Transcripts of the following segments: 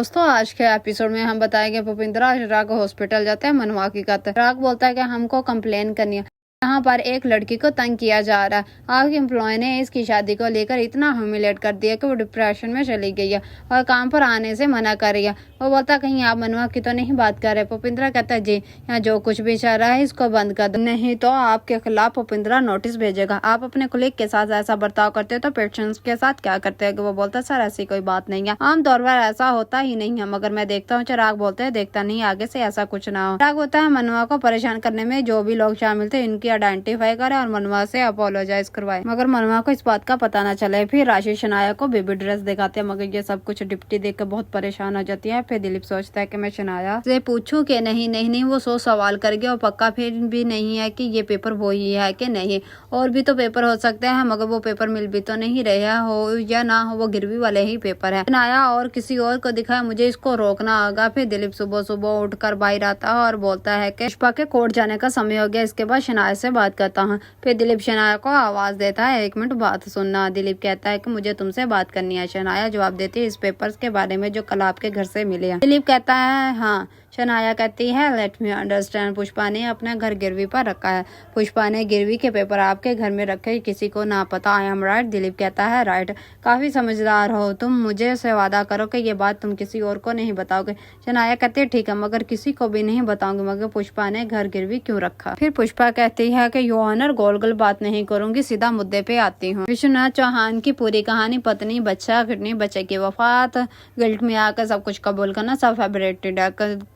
दोस्तों, आज के एपिसोड में हम बताएंगे भूपिंद्रा राग हॉस्पिटल जाते हैं मनवा की कत। राग बोलता है कि हमको कंप्लेन करनी है, यहाँ पर एक लड़की को तंग किया जा रहा है। आपके एम्प्लॉय ने इसकी शादी को लेकर इतना ह्यूमिलेट कर दिया कि वो डिप्रेशन में चली गई है और काम पर आने से मना कर रही है। वो बोलता कहीं आप मनवा की तो नहीं बात कर रहे। भूपिंद्रा कहता है जी, यहाँ जो कुछ भी चल रहा है इसको बंद कर दो, नहीं तो आपके खिलाफ भूपिंद्रा नोटिस भेजेगा। आप अपने कुलीग के साथ ऐसा बर्ताव करते हो तो पेशेंट्स के साथ क्या करते हैं? वो बोलता है सर ऐसी कोई बात नहीं है, आमतौर पर ऐसा होता ही नहीं है, मगर मैं देखता हूँ। चिराग बोलते हैं देखता नहीं, आगे से ऐसा कुछ ना हो। चिराग होता है मनवा को परेशान करने में जो भी लोग शामिल थे इनकी आइडेंटिफाई करे और मनवा से अपोलोजाइज करवाए, मगर मनवा को इस बात का पता न चले। फिर राशि शनाया को बेबी ड्रेस दिखाते हैं, मगर ये सब कुछ डिप्टी देख कर बहुत परेशान हो जाती है। फिर दिलीप सोचता है कि मैं शनाया से पूछूं कि नहीं वो 100 सवाल कर गया और पक्का फिर भी नहीं है कि ये पेपर वो ही है कि नहीं, और भी तो पेपर हो सकते हैं, मगर वो पेपर मिल भी तो नहीं रहे हो या ना हो, वो गिरवी वाले ही पेपर है। शनाया और किसी और को दिखाया, मुझे इसको रोकना होगा। फिर दिलीप सुबह सुबह उठकर बाहर आता है और बोलता है कि पुष्पा के कोर्ट जाने का समय हो गया, इसके बाद शनाया से बात करता हूँ। फिर दिलीप शनाया को आवाज देता है, 1 मिनट बात सुनना। दिलीप कहता है कि मुझे तुमसे बात करनी है। शनाया जवाब देती है इस पेपर्स के बारे में जो कल आपके घर से मिले हैं। दिलीप कहता है हाँ। शनाया कहती है लेट मी अंडरस्टैंड, पुष्पा ने अपना घर गिरवी पर रखा है। पुष्पा ने गिरवी के पेपर आपके घर में रखे, किसी को ना पता। I am right? दिलीप कहता है राइट, काफी समझदार हो तुम, मुझे से वादा करो कि ये बात तुम किसी और को नहीं बताओगे। शनाया कहती है ठीक है, मगर किसी को भी नहीं बताऊंगी। मगर पुष्पा ने घर गिरवी क्यों रखा? फिर पुष्पा कहती है कि योर ऑनर गोल गोल बात नहीं करूंगी, सीधा मुद्दे पे आती हूँ। विश्वनाथ चौहान की पूरी कहानी, पत्नी बच्चा किडनी, बच्चे की वफात, गिल्ट में आकर सब कुछ कबूल करना, सब फैब्रिकेटेड है।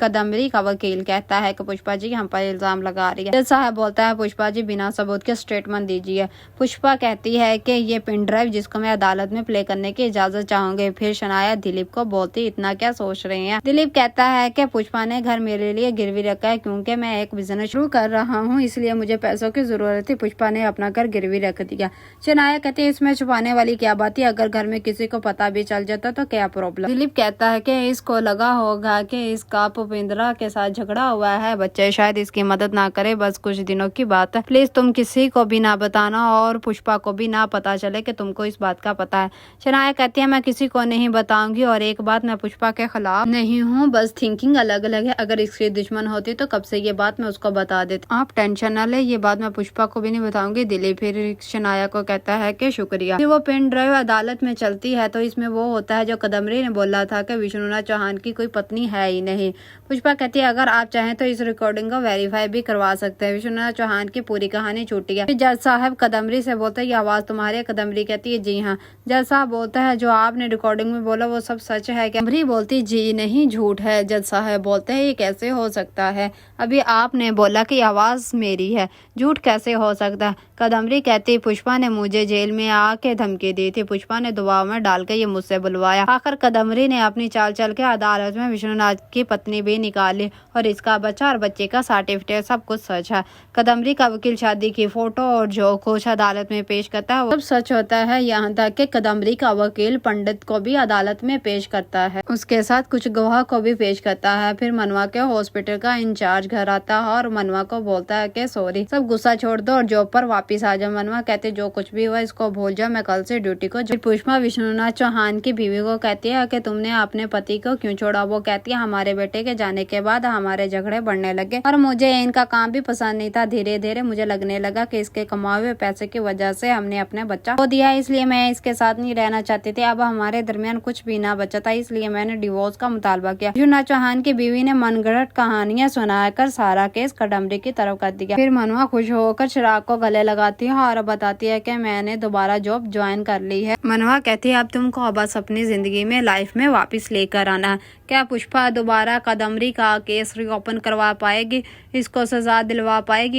कदम्बरी का वकील कहता है कि पुष्पा जी हम पर इल्जाम लगा रही है। जज साहब बोलता है पुष्पा जी बिना सबूत के स्टेटमेंट दीजिए। पुष्पा कहती है कि ये पिन ड्राइव जिसको मैं अदालत में प्ले करने की इजाजत चाहूंगी। फिर शनाया दिलीप को बोलती इतना क्या सोच रही है? दिलीप कहता है कि पुष्पा ने घर मेरे लिए गिरवी रखा है क्योंकि मैं एक बिजनेस शुरू कर रहा हूँ, इसलिए मुझे पैसों की जरूरत थी। पुष्पा ने अपना घर गिरवी रख दिया। शनाया कहती है इसमें छुपाने वाली क्या बात है, अगर घर में किसी को पता भी चल जाता तो क्या प्रॉब्लम? दिलीप कहता है कि इसको लगा होगा कि इसका भूपिंद्रा के साथ झगड़ा हुआ है, बच्चे शायद इसकी मदद ना करे, बस कुछ दिनों की बात है, प्लीज तुम किसी को भी ना बताना और पुष्पा को भी ना पता चले कि तुमको इस बात का पता है। शनाया कहती है मैं किसी को नहीं बताऊंगी, और एक बात, मैं पुष्पा के खिलाफ नहीं हूँ, बस थिंकिंग अलग अलग है। अगर इसकी दुश्मन होती तो कब से ये बात मैं उसको बता देती, आप टेंशन ना ले, ये बात मैं पुष्पा को भी नहीं बताऊंगी। दिलीप फिर शनाया को कहता है कि शुक्रिया। वो पेन ड्राइव अदालत में चलती है तो इसमें वो होता है जो कदम्बरी ने बोला था कि विष्णुनाथ चौहान की कोई पत्नी है ही नहीं। पुष्पा कहती है अगर आप चाहें तो इस रिकॉर्डिंग को वेरीफाई भी करवा सकते हैं। विश्वनाथ चौहान की पूरी कहानी छूटी है। जज साहब कदम्बरी से बोलते हैं ये आवाज तुम्हारी है? कदम्बरी कहती है जी हाँ। जज साहब बोलता है जो आपने रिकॉर्डिंग में बोला वो सब सच है? कदम्बरी बोलती जी नहीं, झूठ है। जज साहब बोलते हैं ये कैसे हो सकता है, अभी आपने बोला कि आवाज मेरी है, झूठ कैसे हो सकता है? कदम्बरी कहती पुष्पा ने मुझे जेल में आके धमकी दी थी, पुष्पा ने दबाव में डाल के ये मुझसे बुलवाया। आखिर कदम्बरी ने अपनी चाल चल के अदालत में विश्वनाथ की पत्नी भी निकाली और इसका बच्चा और बच्चे का सर्टिफिकेट, सब कुछ सच है। कदम्बरी का वकील शादी की फोटो और जो कुछ अदालत में पेश करता है वो सब सच होता है, यहाँ तक कि कदम्बरी का वकील पंडित को भी अदालत में पेश करता है, उसके साथ कुछ गवाह को भी पेश करता है। फिर मनवा के हॉस्पिटल का इंचार्ज घर आता है और मनवा को बोलता है कि सॉरी, सब गुस्सा छोड़ दो और जॉब पर वापिस आ जाओ। मनवा कहते जो कुछ भी हुआ इसको भूल जाओ, मैं कल से ड्यूटी को। पुष्पा विष्णुनाथ चौहान की बीवी को कहती है कि तुमने अपने पति को क्यों छोड़ा? वो कहती है हमारे बेटे के जाने के बाद हमारे झगड़े बढ़ने लगे और मुझे इनका काम भी पसंद नहीं था। धीरे धीरे मुझे लगने लगा कि इसके कमाए हुए पैसे की वजह से हमने अपने बच्चा खो दिया, इसलिए मैं इसके साथ नहीं रहना चाहती थी। अब हमारे दरमियान कुछ भी ना बचा था, इसलिए मैंने डिवोर्स का मुतालबा किया। विश्वनाथ चौहान की बीवी ने मनगढ़ंत कहानियां सुनाकर सारा केस कदम्बरी की तरफ कर दिया। फिर मनवा खुश होकर चिराग को गले लगाती है और बताती है कि मैंने दोबारा जॉब ज्वाइन कर ली है। मनवा कहती है अब तुमको बस अपनी जिंदगी में लाइफ में वापस लेकर आना है। क्या पुष्पा दोबारा कदम्बरी का केस रीओपन करवा पाएगी, इसको सजा दिलवा पाएगी?